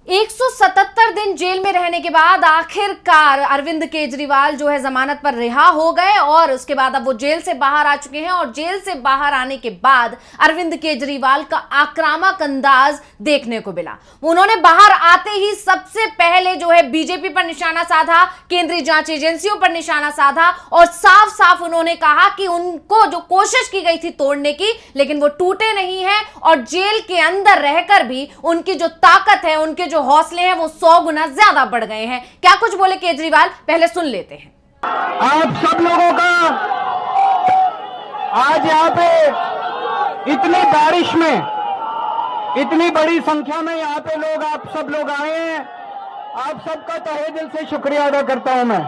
177 दिन जेल में रहने के बाद आखिरकार अरविंद केजरीवाल जो है जमानत पर रिहा हो गए और उसके बाद अब वो जेल से बाहर आ चुके हैं। और जेल से बाहर आने के बाद अरविंद केजरीवाल का आक्रामक अंदाज देखने को मिला। उन्होंने बाहर आते ही सबसे पहले जो है बीजेपी पर निशाना साधा, केंद्रीय जांच एजेंसियों पर निशाना साधा और साफ साफ उन्होंने कहा कि उनको जो कोशिश की गई थी तोड़ने की, लेकिन वो टूटे नहीं है और जेल के अंदर रहकर भी उनकी जो ताकत है, उनके जो हौसले हैं वो 100 गुना ज्यादा बढ़ गए हैं। क्या कुछ बोले केजरीवाल, पहले सुन लेते हैं। आप सब लोगों का आज यहाँ पे इतनी बारिश में इतनी बड़ी संख्या में यहाँ पे लोग आप सब लोग आए हैं, आप सबका तहे दिल से शुक्रिया अदा करता हूं मैं।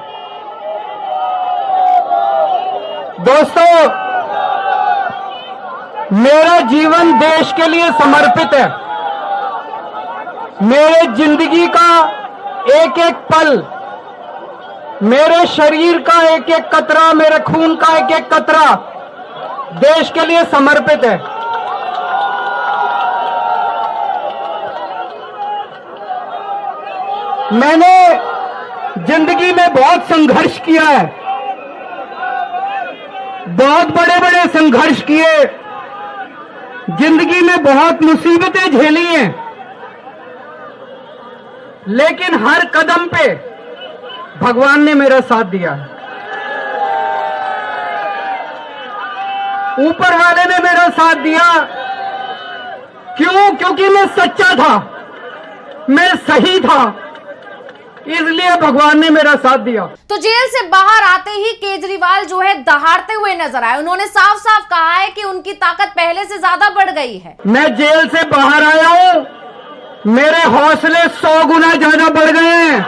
दोस्तों, मेरा जीवन देश के लिए समर्पित है। मेरे जिंदगी का एक एक पल, मेरे शरीर का एक एक कतरा, मेरे खून का एक एक कतरा देश के लिए समर्पित है। मैंने जिंदगी में बहुत संघर्ष किया है, बहुत बड़े बड़े संघर्ष किए, जिंदगी में बहुत मुसीबतें झेली हैं, लेकिन हर कदम पे भगवान ने मेरा साथ दिया है। ऊपर वाले ने मेरा साथ दिया। क्यों? क्योंकि मैं सच्चा था, मैं सही था, इसलिए भगवान ने मेरा साथ दिया। तो जेल से बाहर आते ही केजरीवाल जो है दहाड़ते हुए नजर आए। उन्होंने साफ साफ कहा है कि उनकी ताकत पहले से ज्यादा बढ़ गई है। मैं जेल से बाहर आया हूं, मेरे हौसले 100 गुना ज्यादा बढ़ गए हैं।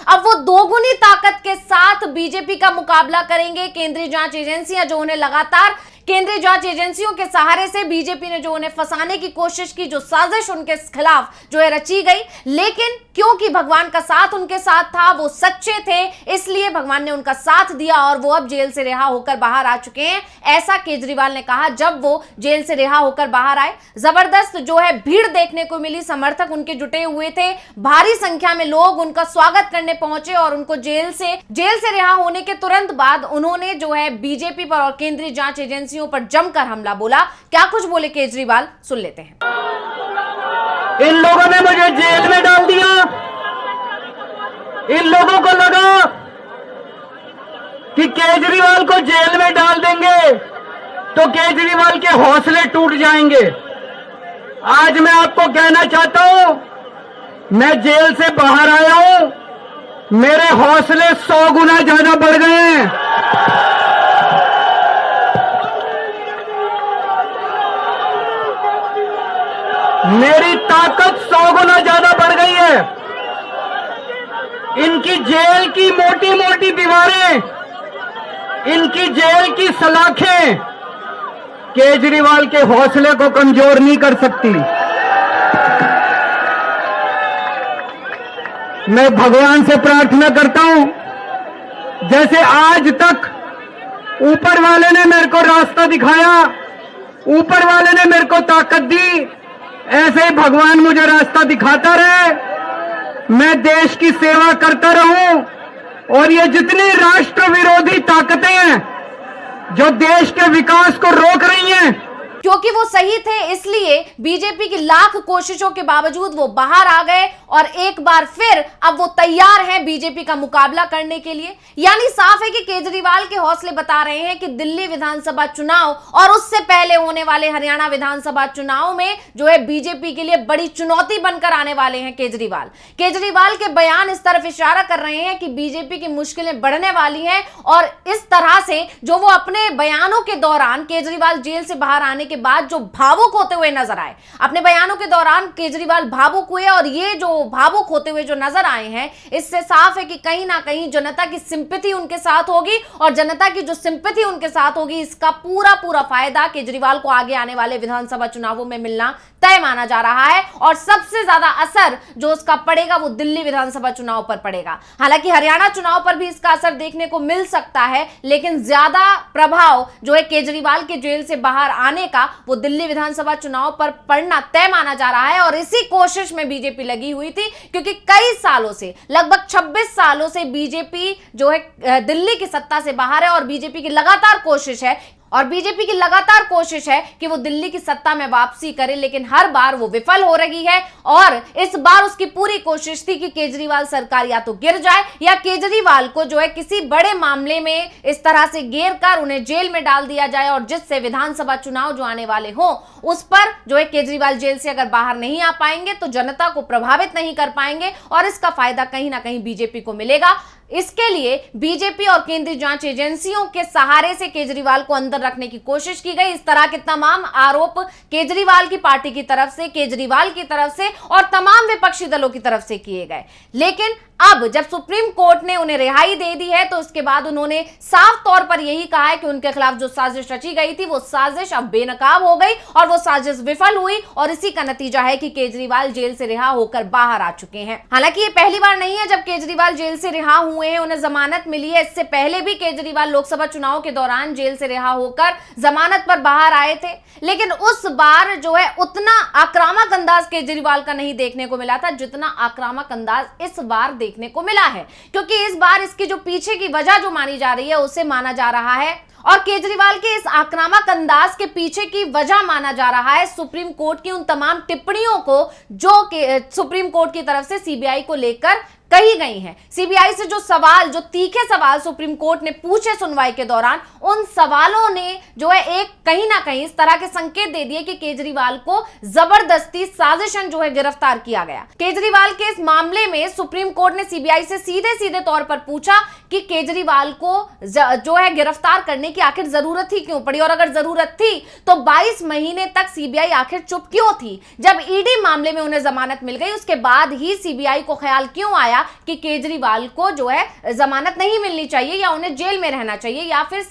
अब वो दोगुनी ताकत के साथ बीजेपी का मुकाबला करेंगे। केंद्रीय जांच एजेंसियां जो उन्हें लगातार केंद्रीय जांच एजेंसियों के सहारे से बीजेपी ने जो उन्हें फंसाने की कोशिश की, जो साजिश उनके खिलाफ जो है रची गई, लेकिन क्योंकि भगवान का साथ उनके साथ था, वो सच्चे थे, इसलिए भगवान ने उनका साथ दिया और वो अब जेल से रिहा होकर बाहर आ चुके हैं। ऐसा केजरीवाल ने कहा जब वो जेल से रिहा होकर बाहर आए। जबरदस्त जो है भीड़ देखने को मिली, समर्थक उनके जुटे हुए थे, भारी संख्या में लोग उनका स्वागत करने पहुंचे और उनको जेल से रिहा होने के तुरंत बाद उन्होंने जो है बीजेपी पर और केंद्रीय जांच एजेंसियों पर जमकर हमला बोला। क्या कुछ बोले केजरीवाल, सुन लेते हैं। इन लोगों ने मुझे जेल में डाल दिया। इन लोगों को लगा कि केजरीवाल को जेल में डाल देंगे तो केजरीवाल के हौसले टूट जाएंगे। आज मैं आपको कहना चाहता हूं, मैं जेल से बाहर आया हूं, मेरे हौसले 100 गुना ज्यादा बढ़ गए हैं। मेरी ताकत 100 गुना ज्यादा बढ़ गई है। इनकी जेल की मोटी मोटी दीवारें, इनकी जेल की सलाखें केजरीवाल के हौसले को कमजोर नहीं कर सकती। मैं भगवान से प्रार्थना करता हूं, जैसे आज तक ऊपर वाले ने मेरे को रास्ता दिखाया, ऊपर वाले ने मेरे को ताकत दी, ऐसे ही भगवान मुझे रास्ता दिखाता रहे, मैं देश की सेवा करता रहूं और ये जितनी राष्ट्र विरोधी ताकतें हैं जो देश के विकास को रोक रही हैं, क्योंकि वो सही थे इसलिए बीजेपी की लाख कोशिशों के बावजूद वो बाहर आ गए और एक बार फिर अब वो तैयार हैं बीजेपी का मुकाबला करने के लिए। यानी साफ है कि केजरीवाल के हौसले बता रहे हैं कि दिल्ली विधानसभा चुनाव और उससे पहले होने वाले हरियाणा विधानसभा चुनाव में जो है बीजेपी के लिए बड़ी चुनौती बनकर आने वाले हैं केजरीवाल के बयान इस तरफ इशारा कर रहे हैं कि बीजेपी की मुश्किलें बढ़ने वाली हैं और इस तरह से जो वो अपने बयानों के दौरान केजरीवाल जेल से बाहर आने के बाद जो भावुक होते हुए नजर आए, अपने बयानों के दौरान केजरीवाल भावुक हुए और ये जो भावुक होते हुए जो नजर आए हैं, इससे साफ है कि कहीं ना कहीं जनता की सिंपैथी उनके साथ होगी और जनता की जो सिंपैथी उनके साथ होगी, इसका पूरा फायदा केजरीवाल को आगे आने वाले विधानसभा चुनावों में मिलना तय माना जा रहा है और सबसे ज्यादा असर जो उसका पड़ेगा वो दिल्ली विधानसभा चुनाव पर पड़ेगा। हालांकि हरियाणा चुनाव पर भी इसका असर देखने को मिल सकता है, लेकिन ज्यादा प्रभाव जो है केजरीवाल के जेल से बाहर आने का वो दिल्ली विधानसभा चुनाव पर पड़ना तय माना जा रहा है और इसी कोशिश में बीजेपी लगी हुई थी, क्योंकि कई सालों से, लगभग 26 सालों से बीजेपी जो है दिल्ली की सत्ता से बाहर है और बीजेपी की लगातार कोशिश है कि वो दिल्ली की सत्ता में वापसी करे, लेकिन हर बार वो विफल हो रही है। और इस बार उसकी पूरी कोशिश थी कि केजरीवाल सरकार या तो गिर जाए या केजरीवाल को जो है किसी बड़े मामले में इस तरह से घेर कर उन्हें जेल में डाल दिया जाए, और जिससे विधानसभा चुनाव जो आने वाले हों उस पर जो है केजरीवाल जेल से अगर बाहर नहीं आ पाएंगे तो जनता को प्रभावित नहीं कर पाएंगे और इसका फायदा कहीं ना कहीं बीजेपी को मिलेगा। इसके लिए बीजेपी और केंद्रीय जांच एजेंसियों के सहारे से केजरीवाल को अंदर रखने की कोशिश की गई। इस तरह के तमाम आरोप केजरीवाल की पार्टी की तरफ से, केजरीवाल की तरफ से और तमाम विपक्षी दलों की तरफ से किए गए। लेकिन अब जब सुप्रीम कोर्ट ने उन्हें रिहाई दे दी है तो उसके बाद उन्होंने साफ तौर पर यही कहा है कि उनके खिलाफ जो साजिश रची गई थी वो साजिश अब बेनकाब हो गई और वो साजिश विफल हुई, और इसी का नतीजा है कि केजरीवाल जेल से रिहा होकर बाहर आ चुके हैं। हालांकि ये पहली बार नहीं है जब केजरीवाल जेल से रिहा हुए हैं, उन्हें जमानत मिली है। इससे पहले भी केजरीवाल लोकसभा चुनाव के दौरान जेल से रिहा होकर जमानत पर बाहर आए थे, लेकिन उस बार जो है उतना आक्रामक अंदाज केजरीवाल का नहीं देखने को मिला था जितना आक्रामक अंदाज इस बार देखने को मिला है, क्योंकि इस बार इसकी जो पीछे की वजह जो मानी जा रही है उसे माना जा रहा है, और केजरीवाल के इस आक्रामक अंदाज के पीछे की वजह माना जा रहा है सुप्रीम कोर्ट की उन तमाम टिप्पणियों को जो सुप्रीम कोर्ट की तरफ से सीबीआई को लेकर कही गई हैं। सीबीआई से जो तीखे सवाल सुप्रीम कोर्ट ने पूछे सुनवाई के दौरान, उन सवालों ने जो है एक कहीं ना कहीं इस तरह के संकेत दे दिए कि केजरीवाल को जबरदस्ती साजिशन जो है गिरफ्तार किया गया। केजरीवाल के इस मामले में सुप्रीम कोर्ट ने सीबीआई से सीधे सीधे तौर पर पूछा कि केजरीवाल को जो है गिरफ्तार करने की आखिर जरूरत ही क्यों पड़ी, और अगर जरूरत थी तो 22 महीने तक सीबीआई आखिर चुप क्यों थी। जब ईडी मामले में उन्हें जमानत मिल गई उसके बाद ही सीबीआई को ख्याल क्यों आया कि केजरीवाल को जो है जमानत नहीं मिलनी चाहिए या उन्हें जेल में रहना चाहिए, या फिर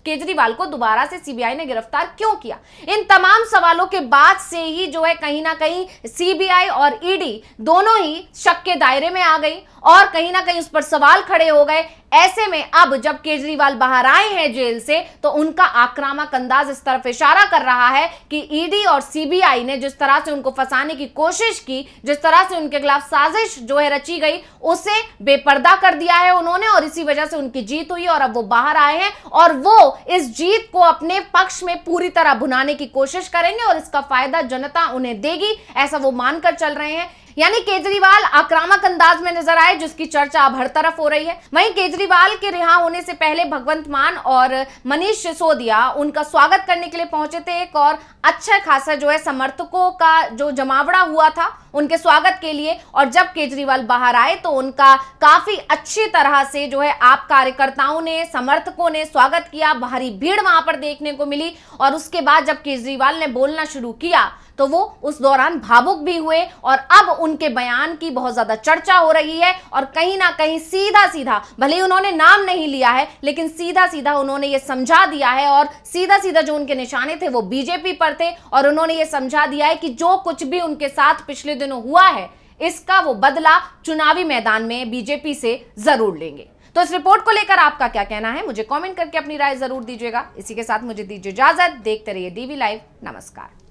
केजरीवाल को दोबारा से सीबीआई ने गिरफ्तार क्यों किया। इन तमाम सवालों के बाद से ही जो है कहीं ना कहीं सीबीआई और ईडी दोनों ही शक के दायरे में आ गई और कहीं ना कहीं उस पर सवाल खड़े हो गए। ऐसे में अब जब केजरीवाल बाहर आए हैं जेल से तो उनका आक्रामक अंदाज इस तरफ इशारा कर रहा है कि ईडी और सीबीआई ने जिस तरह से उनको फंसाने की कोशिश की, जिस तरह से उनके खिलाफ साजिश जो है रची गई, उसे बेपर्दा कर दिया है उन्होंने, और इसी वजह से उनकी जीत हुई और अब वो बाहर आए हैं और वो इस जीत को अपने पक्ष में पूरी तरह भुनाने की कोशिश करेंगे और इसका फायदा जनता उन्हें देगी, ऐसा वो मानकर चल रहे हैं। यानी केजरीवाल आक्रामक अंदाज में नजर आए जिसकी चर्चा अब हर तरफ हो रही है। वहीं केजरीवाल के रिहा होने से पहले भगवंत मान और मनीष सिसोदिया उनका स्वागत करने के लिए पहुंचे थे। एक और अच्छा खासा जो है समर्थकों का जो जमावड़ा हुआ था उनके स्वागत के लिए, और जब केजरीवाल बाहर आए तो उनका काफी अच्छी तरह से जो है आप कार्यकर्ताओं ने, समर्थकों ने स्वागत किया। भारी भीड़ वहां पर देखने को मिली और उसके बाद जब केजरीवाल ने बोलना शुरू किया तो वो उस दौरान भावुक भी हुए और अब उनके बयान की बहुत ज्यादा चर्चा हो रही है। और कहीं ना कहीं सीधा सीधा, भले ही उन्होंने नाम नहीं लिया है, लेकिन सीधा सीधा उन्होंने ये समझा दिया है, और सीधा सीधा जो उनके निशाने थे वो बीजेपी पर थे, और उन्होंने ये समझा दिया है कि जो कुछ भी उनके साथ पिछले दिनों हुआ है इसका वो बदला चुनावी मैदान में बीजेपी से जरूर लेंगे। तो इस रिपोर्ट को लेकर आपका क्या कहना है, मुझे कमेंट करके अपनी राय जरूर दीजिएगा। इसी के साथ मुझे दीजिए इजाजत। देखते रहिए डीवी लाइव। नमस्कार।